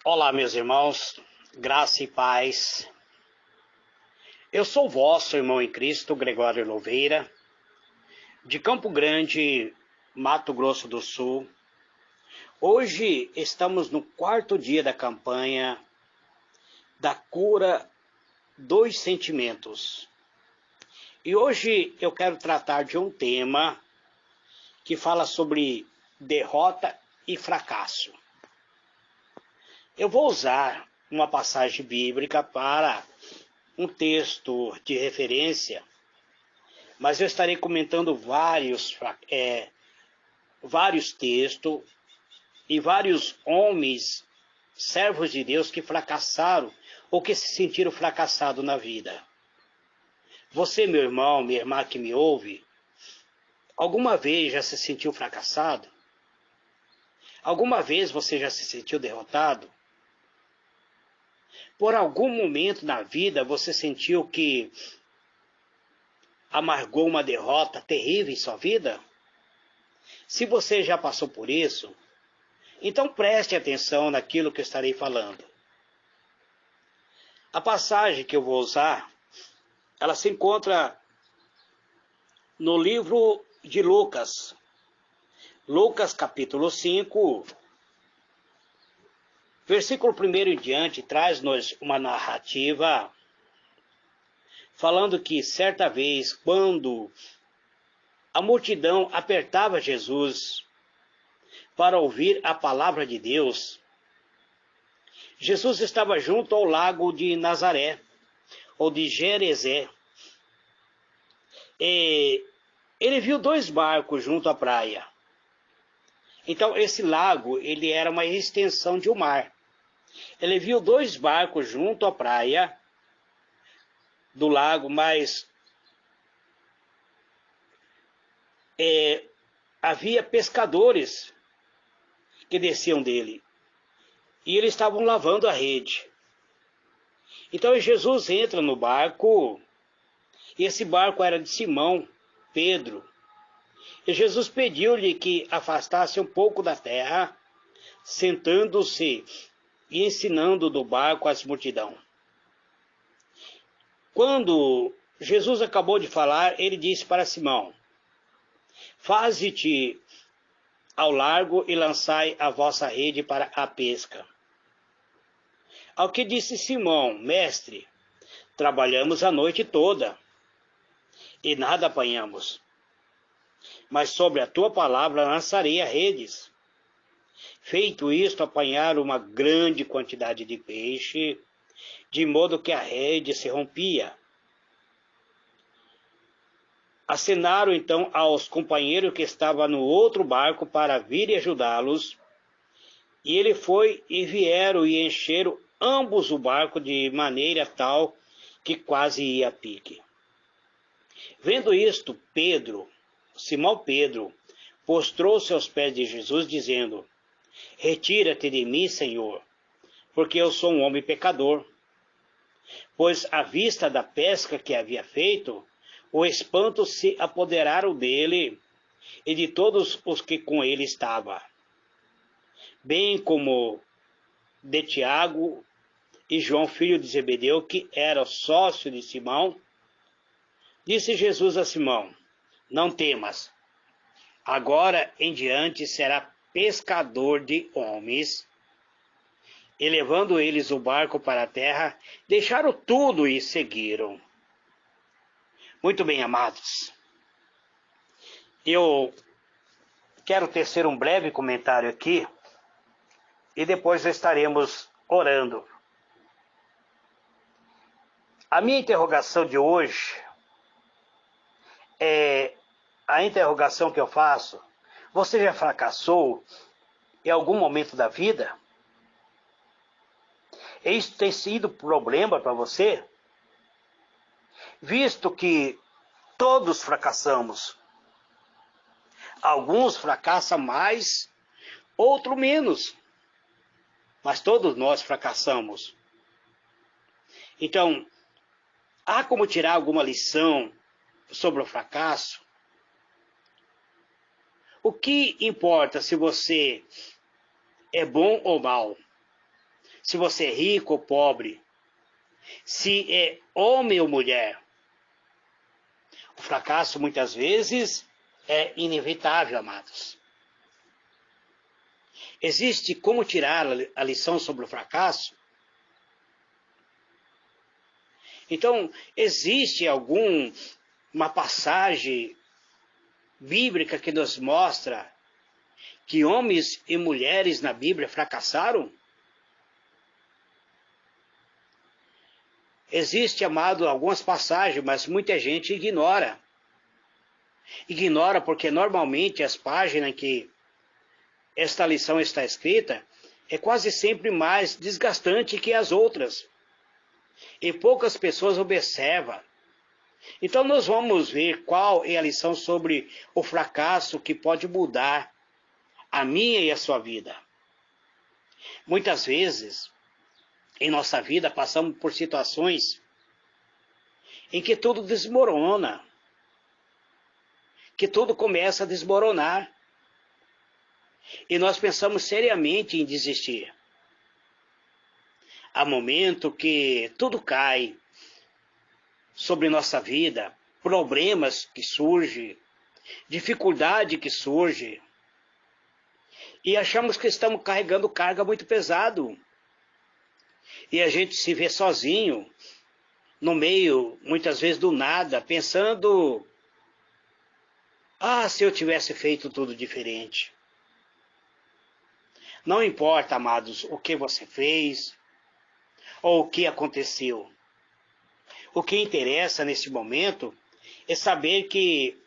Olá, meus irmãos, graça e paz. Eu sou vosso irmão em Cristo, Gregório Louveira, de Campo Grande, Mato Grosso do Sul. Hoje estamos no 4º dia da campanha da cura dos sentimentos. E hoje eu quero tratar de um tema que fala sobre derrota e fracasso. Eu vou usar uma passagem bíblica para um texto de referência, mas eu estarei comentando vários textos e vários homens, servos de Deus, que fracassaram ou que se sentiram fracassados na vida. Você, meu irmão, minha irmã que me ouve, alguma vez já se sentiu fracassado? Alguma vez você já se sentiu derrotado? Por algum momento na vida você sentiu que amargou uma derrota terrível em sua vida? Se você já passou por isso, então preste atenção naquilo que eu estarei falando. A passagem que eu vou usar, ela se encontra no livro de Lucas. Lucas capítulo 5, versículo 1 em diante, traz-nos uma narrativa falando que certa vez, quando a multidão apertava Jesus para ouvir a palavra de Deus, Jesus estava junto ao lago de Nazaré, ou de Gerezé. E ele viu 2 barcos junto à praia. Então esse lago, ele era uma extensão de um mar. Ele viu 2 barcos junto à praia do lago, mas havia pescadores que desciam dele. E eles estavam lavando a rede. Então Jesus entra no barco, e esse barco era de Simão, Pedro. E Jesus pediu-lhe que afastasse um pouco da terra, sentando-se e ensinando do barco às multidão. Quando Jesus acabou de falar, ele disse para Simão: faze-te ao largo e lançai a vossa rede para a pesca. Ao que disse Simão: mestre, trabalhamos a noite toda e nada apanhamos. Mas sobre a tua palavra lançarei as redes. Feito isto, apanharam uma grande quantidade de peixe, de modo que a rede se rompia. Acenaram então aos companheiros que estavam no outro barco para virem ajudá-los. E ele foi e vieram e encheram ambos o barco de maneira tal que quase ia a pique. Vendo isto, Simão Pedro, prostrou-se aos pés de Jesus, dizendo: retira-te de mim, Senhor, porque eu sou um homem pecador. Pois à vista da pesca que havia feito, o espanto se apoderaram dele e de todos os que com ele estavam, bem como de Tiago e João, filho de Zebedeu, que era sócio de Simão. Disse Jesus a Simão: não temas, agora em diante será pescador de homens. E levando eles o barco para a terra, deixaram tudo e seguiram. Muito bem, amados. Eu quero tecer um breve comentário aqui e depois estaremos orando. A minha interrogação de hoje é a interrogação que eu faço: você já fracassou em algum momento da vida? Isso tem sido problema para você? Visto que todos fracassamos. Alguns fracassam mais, outros menos. Mas todos nós fracassamos. Então, há como tirar alguma lição sobre o fracasso? O que importa se você é bom ou mal? se você é rico ou pobre, se é homem ou mulher. O fracasso, muitas vezes, é inevitável, amados. Existe como tirar a lição sobre o fracasso? Então, existe uma passagem bíblica que nos mostra que homens e mulheres na Bíblia fracassaram? Existe, amado, algumas passagens, mas muita gente ignora. Ignora porque normalmente as páginas em que esta lição está escrita é quase sempre mais desgastante que as outras. E poucas pessoas observam. Então nós vamos ver qual é a lição sobre o fracasso que pode mudar a minha e a sua vida. Muitas vezes, em nossa vida, passamos por situações em que tudo desmorona, que tudo começa a desmoronar. E nós pensamos seriamente em desistir. Há momento que tudo cai sobre nossa vida, problemas que surgem, dificuldade que surge, e achamos que estamos carregando carga muito pesado. E a gente se vê sozinho, no meio, muitas vezes do nada, pensando, se eu tivesse feito tudo diferente. Não importa, amados, o que você fez ou o que aconteceu. O que interessa nesse momento é saber que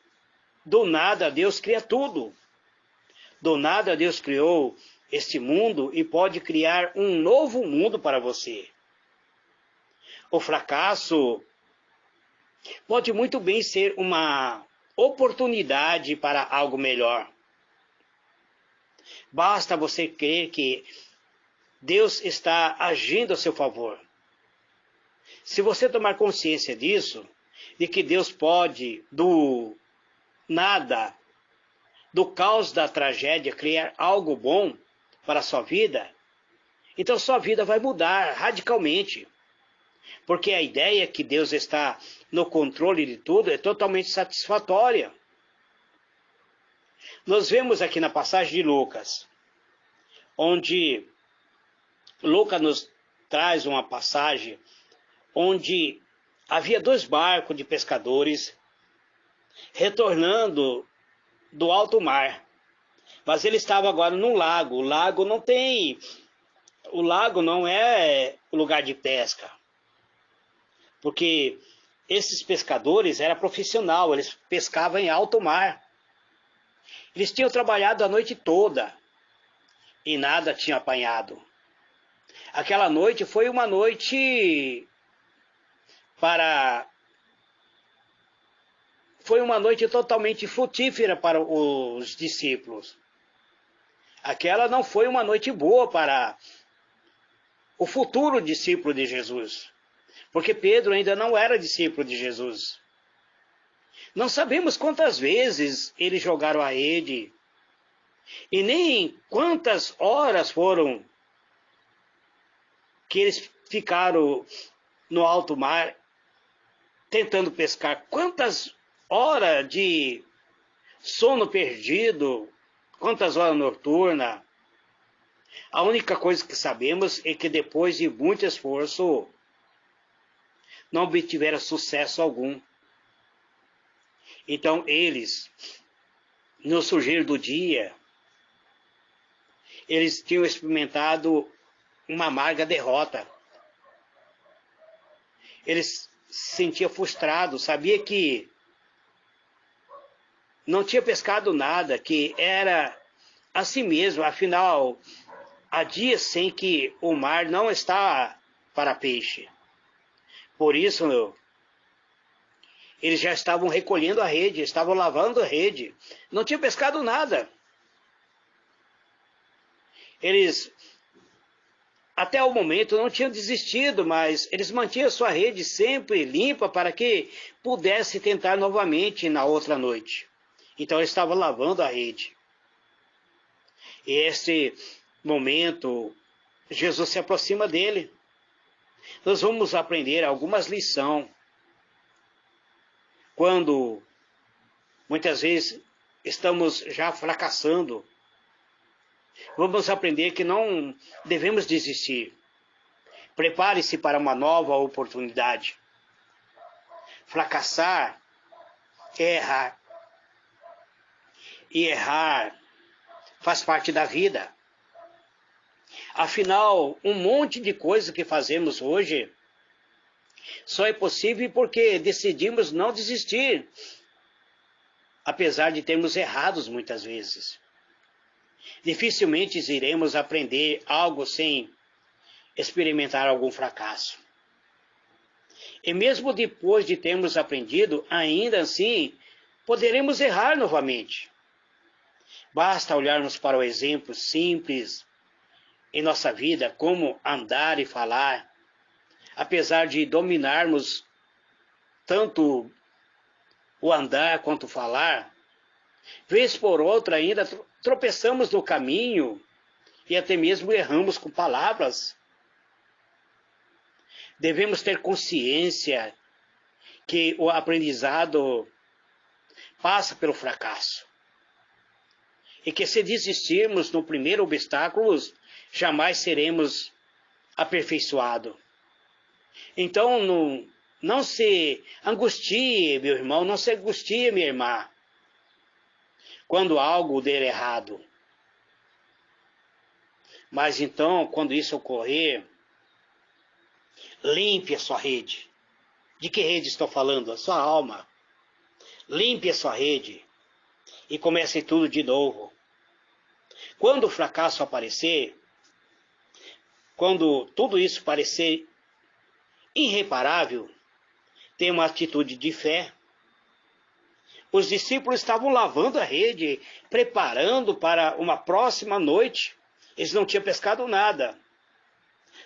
do nada Deus cria tudo. Do nada Deus criou este mundo e pode criar um novo mundo para você. O fracasso pode muito bem ser uma oportunidade para algo melhor. Basta você crer que Deus está agindo a seu favor. Se você tomar consciência disso, de que Deus pode, do nada, do caos da tragédia, criar algo bom para a sua vida, então sua vida vai mudar radicalmente. Porque a ideia que Deus está no controle de tudo é totalmente satisfatória. Nós vemos aqui na passagem de Lucas, onde Lucas nos traz uma passagem onde havia 2 barcos de pescadores retornando do alto mar. Mas ele estava agora num lago. O lago não é o lugar de pesca. Porque esses pescadores eram profissionais, eles pescavam em alto mar. Eles tinham trabalhado a noite toda e nada tinham apanhado. Aquela noite foi uma noite totalmente frutífera para os discípulos. Aquela não foi uma noite boa para o futuro discípulo de Jesus, porque Pedro ainda não era discípulo de Jesus. Não sabemos quantas vezes eles jogaram a rede e nem quantas horas foram que eles ficaram no alto mar tentando pescar. Quantas horas de sono perdido, quantas horas noturnas. A única coisa que sabemos é que depois de muito esforço não obtiveram sucesso algum. Então eles, no surgir do dia, eles tinham experimentado uma amarga derrota. Eles se sentiam frustrados, sabia que não tinha pescado nada, que era assim mesmo, afinal, há dias sem que o mar não está para peixe. Por isso, eles já estavam recolhendo a rede, estavam lavando a rede, não tinham pescado nada. Eles, até o momento, não tinham desistido, mas eles mantinham sua rede sempre limpa para que pudesse tentar novamente na outra noite. Então eles estavam lavando a rede. E esse momento Jesus se aproxima dele. Nós vamos aprender algumas lições quando muitas vezes estamos já fracassando. Vamos aprender que não devemos desistir. Prepare-se para uma nova oportunidade. Fracassar é errar. E errar faz parte da vida. Afinal, um monte de coisa que fazemos hoje só é possível porque decidimos não desistir, apesar de termos errados muitas vezes. Dificilmente iremos aprender algo sem experimentar algum fracasso. E mesmo depois de termos aprendido, ainda assim, poderemos errar novamente. Basta olharmos para o exemplo simples em nossa vida, como andar e falar. Apesar de dominarmos tanto o andar quanto o falar, vez por outra ainda tropeçamos no caminho e até mesmo erramos com palavras. Devemos ter consciência que o aprendizado passa pelo fracasso. E que se desistirmos no primeiro obstáculo, jamais seremos aperfeiçoados. Então, não se angustie, meu irmão, não se angustie, minha irmã, quando algo der errado. Mas então, quando isso ocorrer, limpe a sua rede. De que rede estou falando? A sua alma. Limpe a sua rede e comece tudo de novo. Quando o fracasso aparecer, quando tudo isso parecer irreparável, tenha uma atitude de fé. Os discípulos estavam lavando a rede, preparando para uma próxima noite. Eles não tinham pescado nada.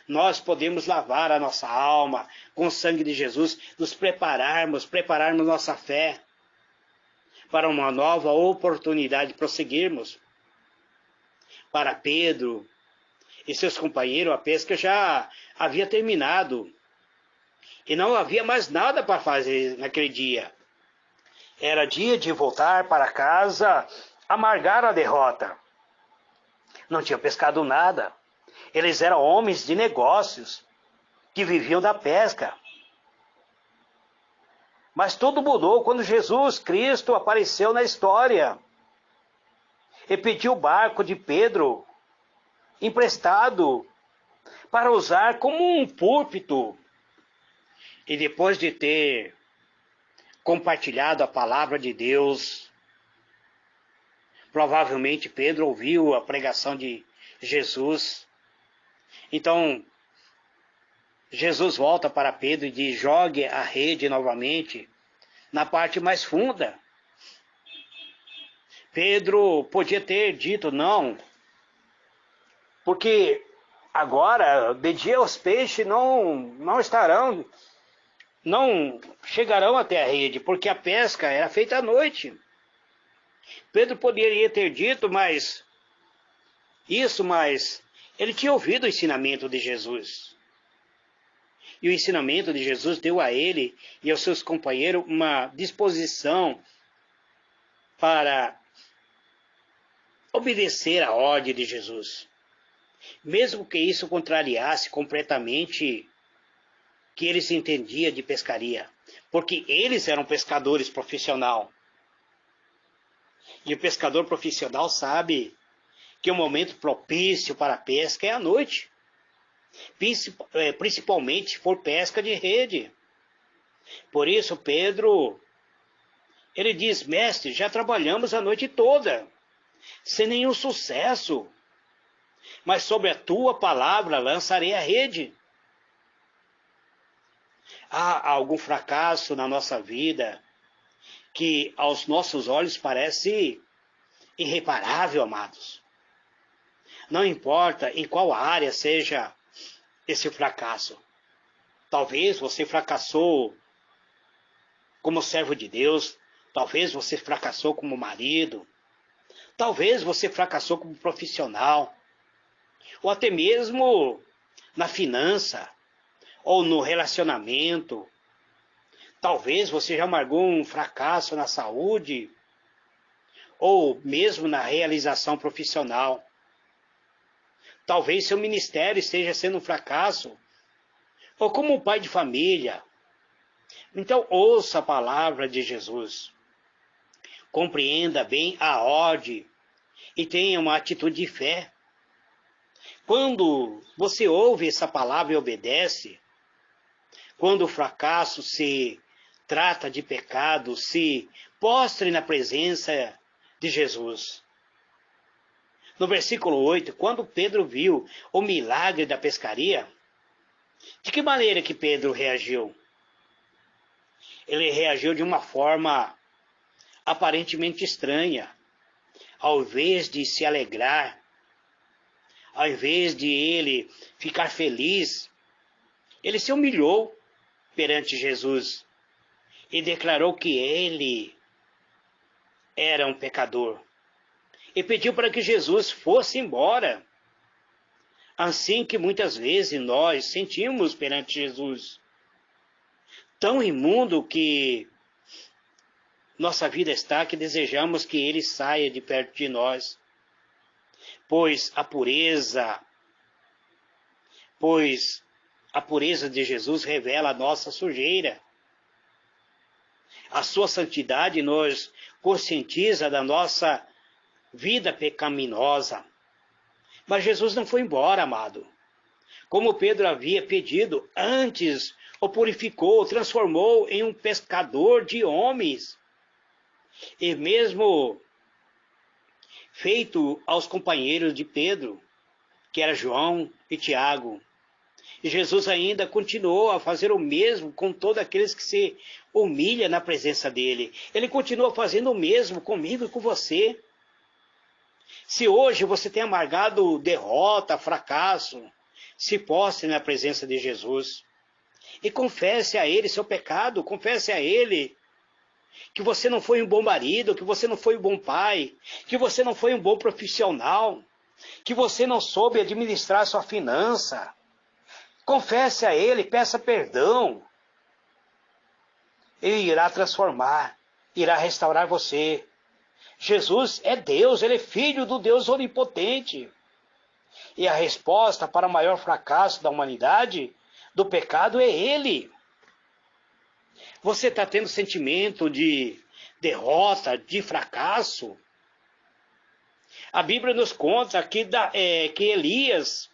Nós podemos lavar a nossa alma com o sangue de Jesus, nos prepararmos nossa fé para uma nova oportunidade de prosseguirmos. Para Pedro e seus companheiros, a pesca já havia terminado. E não havia mais nada para fazer naquele dia. Era dia de voltar para casa, amargar a derrota. Não tinham pescado nada. Eles eram homens de negócios, que viviam da pesca. Mas tudo mudou quando Jesus Cristo apareceu na história. E pediu o barco de Pedro, emprestado, para usar como um púlpito. E depois de ter compartilhado a palavra de Deus, provavelmente Pedro ouviu a pregação de Jesus. Então, Jesus volta para Pedro e diz: jogue a rede novamente na parte mais funda. Pedro podia ter dito não, porque agora, de dia, os peixes não chegarão até a rede, porque a pesca era feita à noite. Pedro poderia ter dito mas ele tinha ouvido o ensinamento de Jesus. E o ensinamento de Jesus deu a ele e aos seus companheiros uma disposição para obedecer à ordem de Jesus. Mesmo que isso contrariasse completamente que eles entendiam de pescaria, porque eles eram pescadores profissionais. E o pescador profissional sabe que o momento propício para a pesca é a noite, principalmente se for pesca de rede. Por isso Pedro, ele diz: mestre, já trabalhamos a noite toda, sem nenhum sucesso, mas sobre a tua palavra lançarei a rede. Há algum fracasso na nossa vida que aos nossos olhos parece irreparável, amados. Não importa em qual área seja esse fracasso. Talvez você fracassou como servo de Deus, talvez você fracassou como marido, talvez você fracassou como profissional, ou até mesmo na finança, ou no relacionamento. Talvez você já amargou um fracasso na saúde, ou mesmo na realização profissional. Talvez seu ministério esteja sendo um fracasso, ou como um pai de família. Então ouça a palavra de Jesus. Compreenda bem a ordem e tenha uma atitude de fé. Quando você ouve essa palavra e obedece, quando o fracasso se trata de pecado, se postre na presença de Jesus. No versículo 8, quando Pedro viu o milagre da pescaria, de que maneira que Pedro reagiu? Ele reagiu de uma forma aparentemente estranha. Ao invés de se alegrar, ao invés de ele ficar feliz, ele se humilhou perante Jesus e declarou que ele era um pecador. E pediu para que Jesus fosse embora. Assim que muitas vezes nós sentimos perante Jesus. Tão imundo que nossa vida está, que desejamos que ele saia de perto de nós. Pois a pureza de Jesus revela a nossa sujeira. A sua santidade nos conscientiza da nossa vida pecaminosa. Mas Jesus não foi embora, amado. Como Pedro havia pedido, antes o purificou, o transformou em um pescador de homens. E mesmo feito aos companheiros de Pedro, que era João e Tiago. E Jesus ainda continuou a fazer o mesmo com todos aqueles que se humilham na presença dele. Ele continua fazendo o mesmo comigo e com você. Se hoje você tem amargado derrota, fracasso, se postre na presença de Jesus. E confesse a ele seu pecado, confesse a ele que você não foi um bom marido, que você não foi um bom pai, que você não foi um bom profissional, que você não soube administrar sua finança. Confesse a ele, peça perdão. Ele irá transformar, irá restaurar você. Jesus é Deus, ele é filho do Deus onipotente. E a resposta para o maior fracasso da humanidade, do pecado, é ele. Você está tendo sentimento de derrota, de fracasso? A Bíblia nos conta que Elias,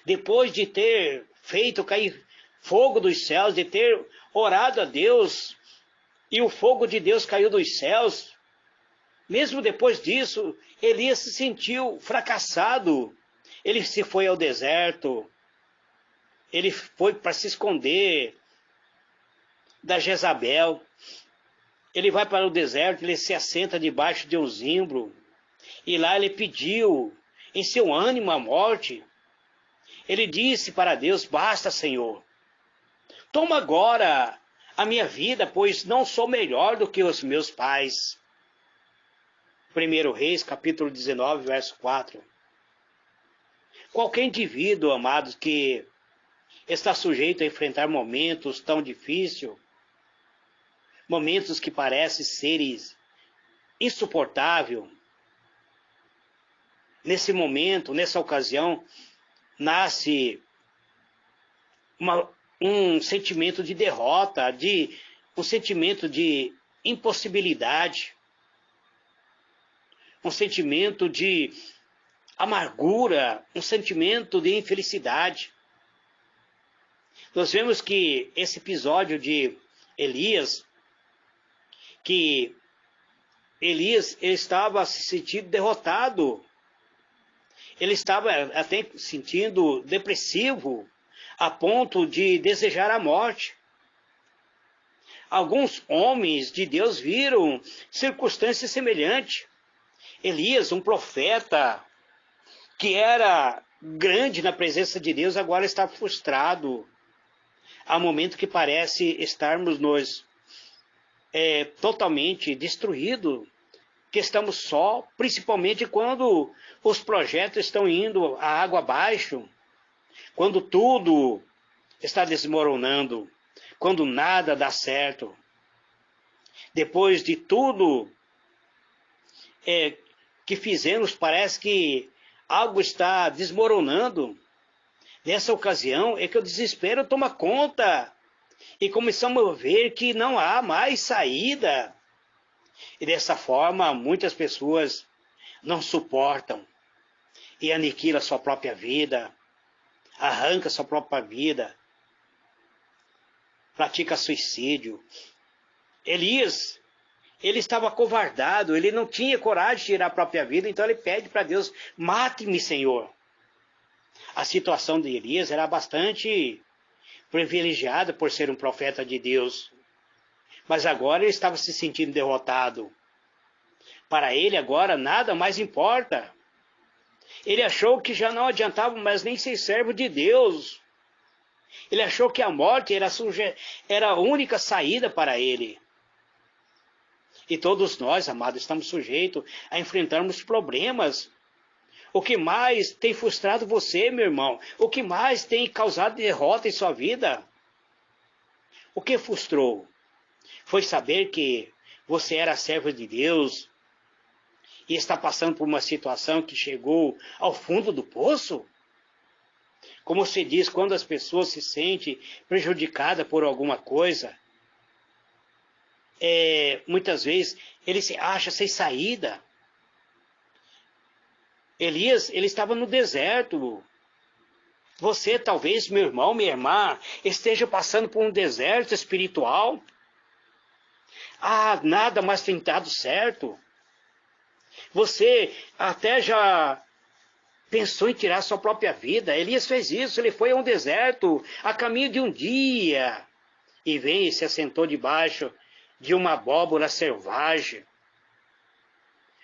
depois de ter feito cair fogo dos céus, de ter orado a Deus, e o fogo de Deus caiu dos céus, mesmo depois disso, Elias se sentiu fracassado. Ele se foi ao deserto, ele foi para se esconder da Jezabel. Ele vai para o deserto, ele se assenta debaixo de um zimbro, e lá ele pediu em seu ânimo a morte. Ele disse para Deus: basta, Senhor, toma agora a minha vida, pois não sou melhor do que os meus pais. 1 Reis, capítulo 19, verso 4. Qualquer indivíduo, amados, que está sujeito a enfrentar momentos tão difíceis, momentos que parecem seres insuportáveis, nesse momento, nessa ocasião, nasce um sentimento de derrota, um sentimento de impossibilidade, um sentimento de amargura, um sentimento de infelicidade. Nós vemos que esse episódio de Elias, que Elias ele estava se sentindo derrotado, ele estava até sentindo depressivo, a ponto de desejar a morte. Alguns homens de Deus viram circunstâncias semelhantes. Elias, um profeta que era grande na presença de Deus, agora está frustrado. Há momento que parece estarmos nós totalmente destruídos que estamos só, principalmente quando os projetos estão indo a água abaixo, quando tudo está desmoronando, quando nada dá certo. Depois de tudo que fizemos, parece que algo está desmoronando. Nessa ocasião é que o desespero toma conta e começamos a ver que não há mais saída. E dessa forma, muitas pessoas não suportam e aniquilam a sua própria vida, arranca a sua própria vida, pratica suicídio. Elias, ele estava acovardado, ele não tinha coragem de tirar a própria vida, então ele pede para Deus: mate-me, Senhor. A situação de Elias era bastante privilegiada por ser um profeta de Deus, mas agora ele estava se sentindo derrotado. Para ele agora nada mais importa. Ele achou que já não adiantava mais nem ser servo de Deus. Ele achou que a morte era a única saída para ele. E todos nós, amados, estamos sujeitos a enfrentarmos problemas. O que mais tem frustrado você, meu irmão? O que mais tem causado derrota em sua vida? O que frustrou? Foi saber que você era servo de Deus e está passando por uma situação que chegou ao fundo do poço? Como se diz, quando as pessoas se sentem prejudicadas por alguma coisa, muitas vezes ele se acha sem saída. Elias, ele estava no deserto. Você, talvez, meu irmão, minha irmã, esteja passando por um deserto espiritual. Nada mais tem dado certo. Você até já pensou em tirar sua própria vida. Elias fez isso, ele foi a um deserto a caminho de um dia. E veio e se assentou debaixo de uma abóbora selvagem.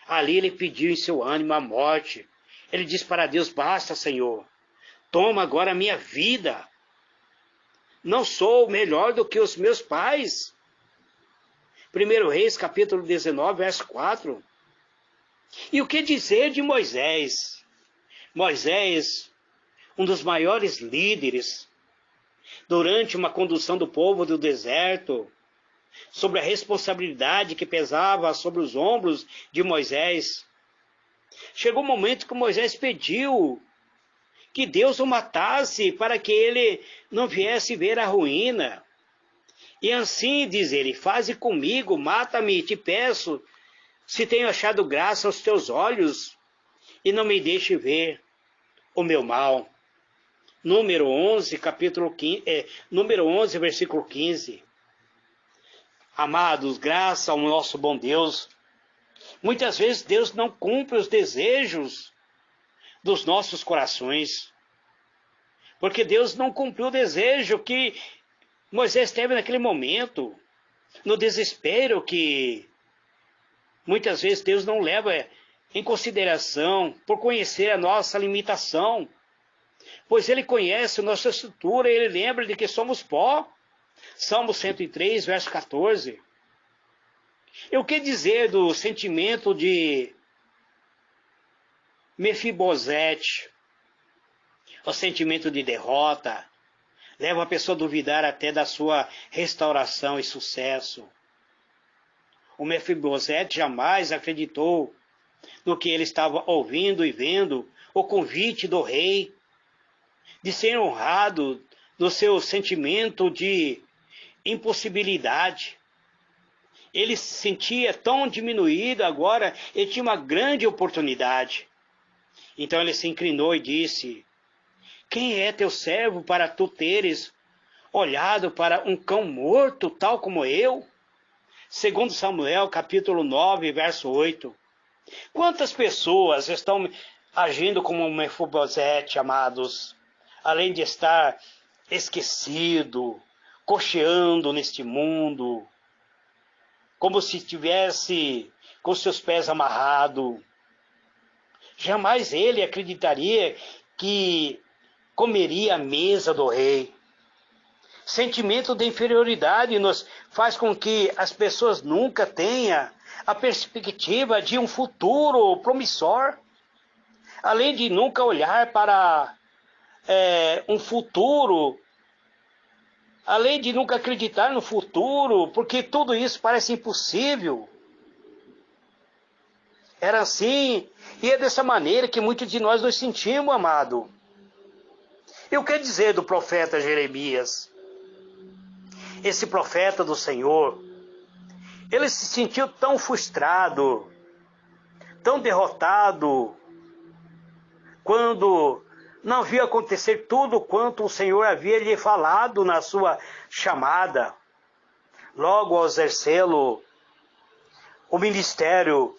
Ali ele pediu em seu ânimo a morte. Ele disse para Deus: basta, Senhor, toma agora a minha vida. Não sou melhor do que os meus pais. 1 Reis, capítulo 19, verso 4. E o que dizer de Moisés? Moisés, um dos maiores líderes, durante uma condução do povo do deserto, sobre a responsabilidade que pesava sobre os ombros de Moisés. Chegou o momento que Moisés pediu que Deus o matasse para que ele não viesse ver a ruína. E assim, diz ele: faze comigo, mata-me, te peço, se tenho achado graça aos teus olhos, e não me deixe ver o meu mal. Número 11, versículo 15. Amados, graças ao nosso bom Deus, muitas vezes Deus não cumpre os desejos dos nossos corações, porque Deus não cumpriu o desejo que Moisés teve naquele momento, no desespero que muitas vezes Deus não leva em consideração por conhecer a nossa limitação, pois Ele conhece a nossa estrutura e Ele lembra de que somos pó. Salmo 103, verso 14. E o que dizer do sentimento de Mefibosete? O sentimento de derrota leva a pessoa a duvidar até da sua restauração e sucesso. O Mefibosete jamais acreditou no que ele estava ouvindo e vendo, o convite do rei, de ser honrado no seu sentimento de impossibilidade. Ele se sentia tão diminuído agora, ele tinha uma grande oportunidade. Então ele se inclinou e disse: quem é teu servo para tu teres olhado para um cão morto, tal como eu? Segundo Samuel, capítulo 9, verso 8. Quantas pessoas estão agindo como Mefibosete, amados? Além de estar esquecido, cocheando neste mundo, como se estivesse com seus pés amarrados. Jamais ele acreditaria que comeria a mesa do rei. sentimento de inferioridade nos faz com que as pessoas nunca tenham a perspectiva de um futuro promissor, além de nunca olhar para um futuro, além de nunca acreditar no futuro, porque tudo isso parece impossível. Era assim, e é dessa maneira que muitos de nós nos sentimos, amado. E o que dizer do profeta Jeremias? Esse profeta do Senhor, ele se sentiu tão frustrado, tão derrotado, quando não viu acontecer tudo quanto o Senhor havia lhe falado na sua chamada. Logo ao exercê-lo, o ministério,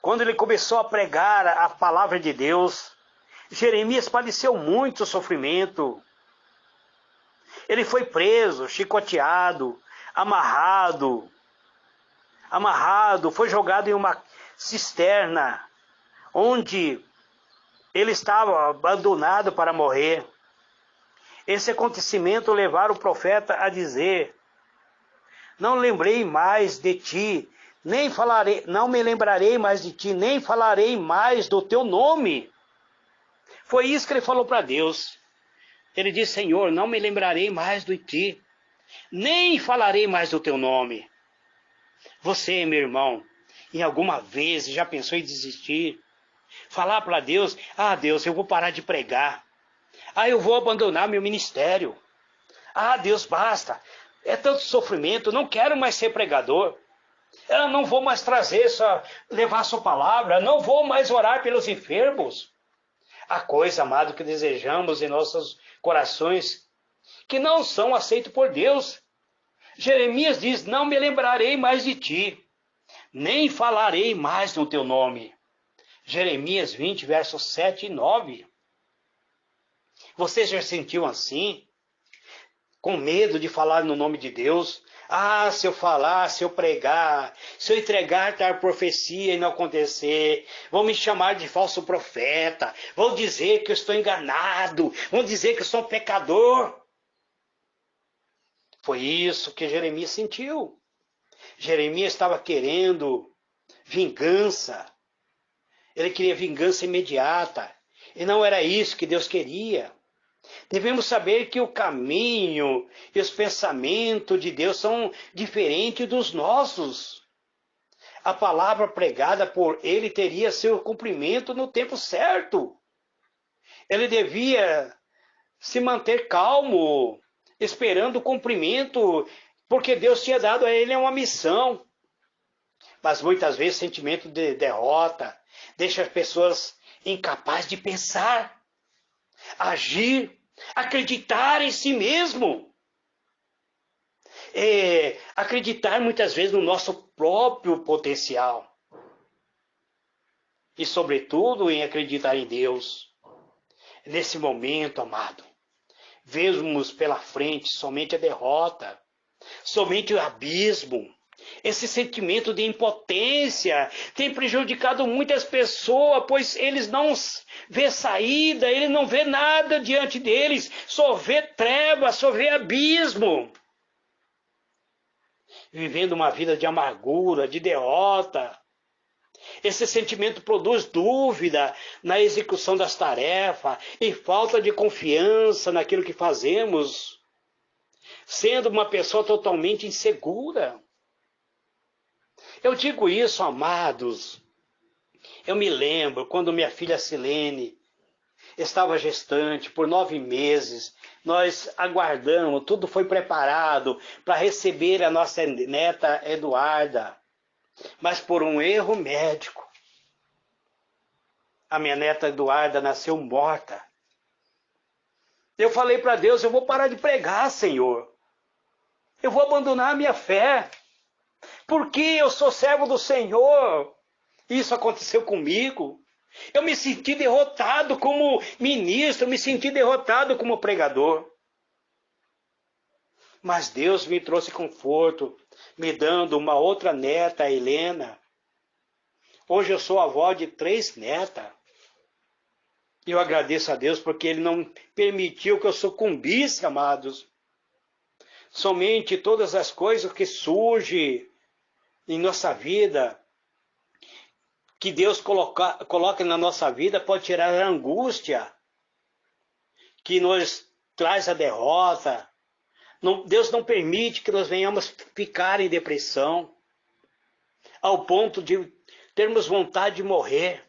quando ele começou a pregar a palavra de Deus, Jeremias padeceu muito sofrimento. Ele foi preso, chicoteado, amarrado, foi jogado em uma cisterna, onde ele estava abandonado para morrer. Esse acontecimento levaram o profeta a dizer: não lembrei mais de ti, nem falarei, não me lembrarei mais de ti, nem falarei mais do teu nome. Foi isso que ele falou para Deus. Ele disse: Senhor, não me lembrarei mais de ti, nem falarei mais do teu nome. Você, meu irmão, em alguma vez já pensou em desistir? Falar para Deus: ah, Deus, eu vou parar de pregar. Ah, eu vou abandonar meu ministério. Ah, Deus, basta. É tanto sofrimento, não quero mais ser pregador. Eu não vou mais levar sua palavra, não vou mais orar pelos enfermos. Há coisa, amado, que desejamos em nossos corações que não são aceitos por Deus. Jeremias diz: não me lembrarei mais de ti, nem falarei mais no teu nome. Jeremias 20, versos 7 e 9. Você já sentiu assim? Com medo de falar no nome de Deus? Ah, se eu falar, se eu pregar, se eu entregar tal profecia e não acontecer, vão me chamar de falso profeta, vão dizer que eu estou enganado, vão dizer que eu sou um pecador. Foi isso que Jeremias sentiu. Jeremias estava querendo vingança. Ele queria vingança imediata. E não era isso que Deus queria. Devemos saber que o caminho e os pensamentos de Deus são diferentes dos nossos. A palavra pregada por ele teria seu cumprimento no tempo certo. Ele devia se manter calmo, esperando o cumprimento, porque Deus tinha dado a ele uma missão. Mas muitas vezes o sentimento de derrota deixa as pessoas incapazes de pensar, agir, acreditar em si mesmo. Acreditar muitas vezes no nosso próprio potencial. E sobretudo em acreditar em Deus. Nesse momento, amado, vemos pela frente somente a derrota, somente o abismo. Esse sentimento de impotência tem prejudicado muitas pessoas, pois eles não vê saída, eles não vê nada diante deles, só vê trevas, só vê abismo. Vivendo uma vida de amargura, de derrota. Esse sentimento produz dúvida na execução das tarefas e falta de confiança naquilo que fazemos, sendo uma pessoa totalmente insegura. Eu digo isso, amados. Eu me lembro quando minha filha Silene estava gestante por 9 meses. Nós aguardamos, tudo foi preparado para receber a nossa neta Eduarda. Mas por um erro médico, a minha neta Eduarda nasceu morta. Eu falei para Deus: eu vou parar de pregar, Senhor. Eu vou abandonar a minha fé. Porque eu sou servo do Senhor. Isso aconteceu comigo. Eu me senti derrotado como ministro, me senti derrotado como pregador. Mas Deus me trouxe conforto, me dando uma outra neta, a Helena. Hoje eu sou avó de 3 netas. Eu agradeço a Deus porque Ele não permitiu que eu sucumbisse, amados, Somente todas as coisas que surgem em nossa vida, que Deus coloca na nossa vida, pode tirar a angústia, que nos traz a derrota. Deus não permite que nós venhamos ficar em depressão, ao ponto de termos vontade de morrer.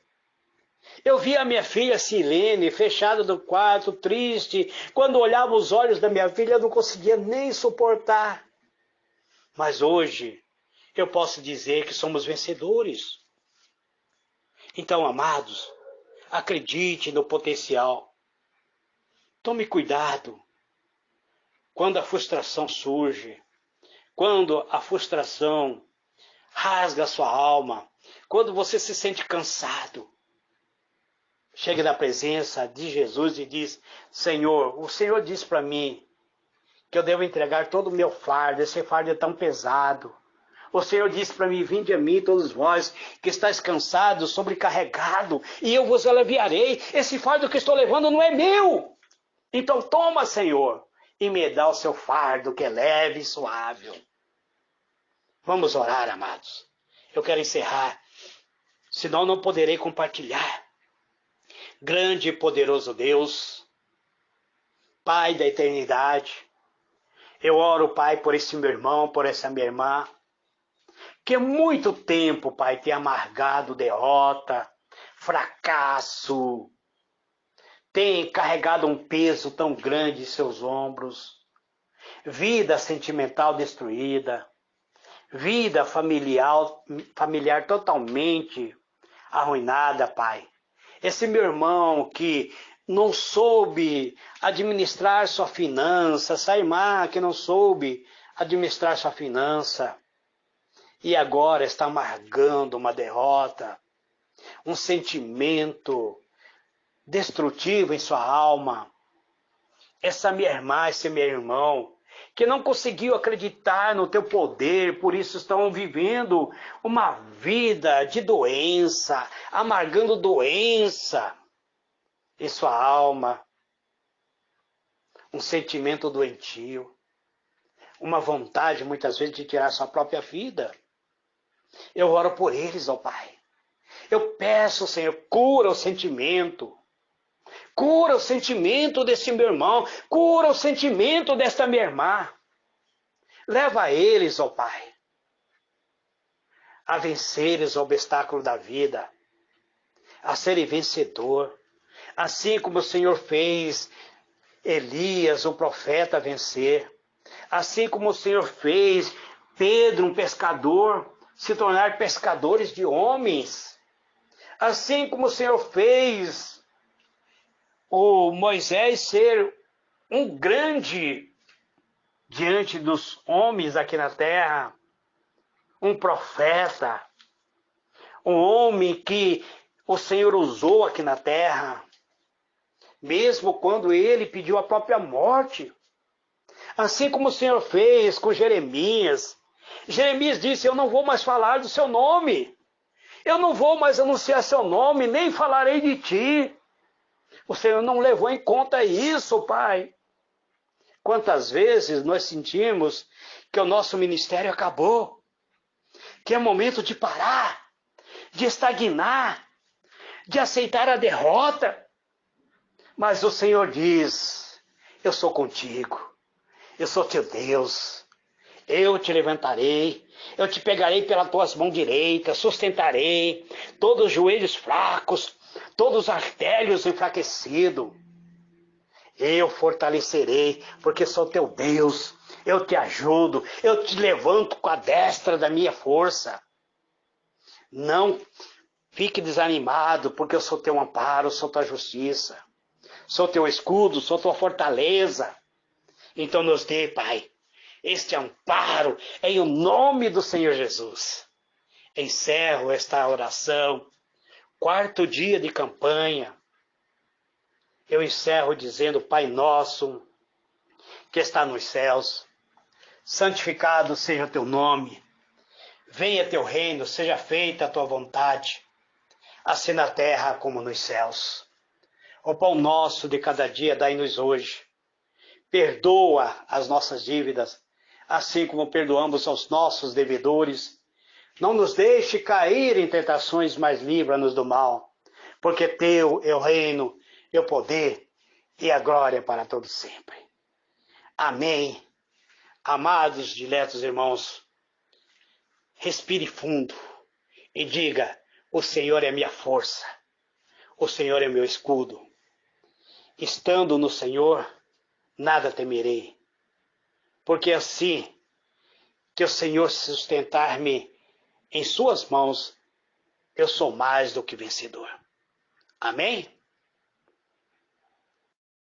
Eu vi a minha filha Silene fechada no quarto, triste. Quando olhava os olhos da minha filha, eu não conseguia nem suportar. Mas hoje, eu posso dizer que somos vencedores. Então, amados, acredite no potencial. Tome cuidado quando a frustração surge, quando a frustração rasga a sua alma, quando você se sente cansado. Chegue na presença de Jesus e diz: Senhor, o Senhor disse para mim que eu devo entregar todo o meu fardo, esse fardo é tão pesado. O Senhor disse para mim: vinde a mim todos vós que estáis cansados, sobrecarregados, e eu vos aliviarei. Esse fardo que estou levando não é meu. Então toma, Senhor, e me dá o seu fardo que é leve e suave. Vamos orar, amados. Eu quero encerrar, senão não poderei compartilhar. Grande e poderoso Deus, Pai da eternidade, eu oro, Pai, por esse meu irmão, por essa minha irmã, que há muito tempo, Pai, tem amargado derrota, fracasso, tem carregado um peso tão grande em seus ombros, vida sentimental destruída, vida familiar totalmente arruinada, Pai. Esse meu irmão que não soube administrar sua finança, essa irmã que não soube administrar sua finança, e agora está amargando uma derrota, um sentimento destrutivo em sua alma. Essa minha irmã, esse meu irmão, que não conseguiu acreditar no teu poder, por isso estão vivendo uma vida de doença, amargando doença em sua alma, um sentimento doentio, uma vontade muitas vezes de tirar sua própria vida. Eu oro por eles, ó Pai. Eu peço, Senhor, cura o sentimento. Cura o sentimento desse meu irmão. Cura o sentimento desta minha irmã. Leva eles, ó Pai, a vencerem os obstáculos da vida, a serem vencedor. Assim como o Senhor fez Elias, o profeta, vencer. Assim como o Senhor fez Pedro, um pescador, se tornar pescadores de homens. Assim como o Senhor fez o Moisés ser um grande diante dos homens aqui na terra, um profeta, um homem que o Senhor usou aqui na terra, mesmo quando ele pediu a própria morte. Assim como o Senhor fez com Jeremias. Jeremias disse: eu não vou mais falar do seu nome. Eu não vou mais anunciar seu nome, nem falarei de ti. O Senhor não levou em conta isso, Pai. Quantas vezes nós sentimos que o nosso ministério acabou, que é momento de parar, de estagnar, de aceitar a derrota. Mas o Senhor diz: eu sou contigo, eu sou teu Deus, eu te levantarei, eu te pegarei pelas tuas mãos direitas, sustentarei todos os joelhos fracos, todos os artérios enfraquecidos. Eu fortalecerei, porque sou teu Deus, eu te ajudo, eu te levanto com a destra da minha força. Não fique desanimado, porque eu sou teu amparo, sou tua justiça, sou teu escudo, sou tua fortaleza. Então nos dê, Pai, este amparo em o nome do Senhor Jesus. Encerro esta oração, 4º dia de campanha. Eu encerro dizendo: Pai nosso, que está nos céus, santificado seja o teu nome. Venha teu reino, seja feita a tua vontade, assim na terra como nos céus. O pão nosso de cada dia dai-nos hoje. Perdoa as nossas dívidas, assim como perdoamos aos nossos devedores. Não nos deixe cair em tentações, mas livra-nos do mal. Porque teu é o reino, é o poder e a glória para todos sempre. Amém. Amados, diletos irmãos, respire fundo e diga: o Senhor é minha força, o Senhor é meu escudo. Estando no Senhor, nada temerei, porque assim que o Senhor sustentar-me em suas mãos, eu sou mais do que vencedor. Amém?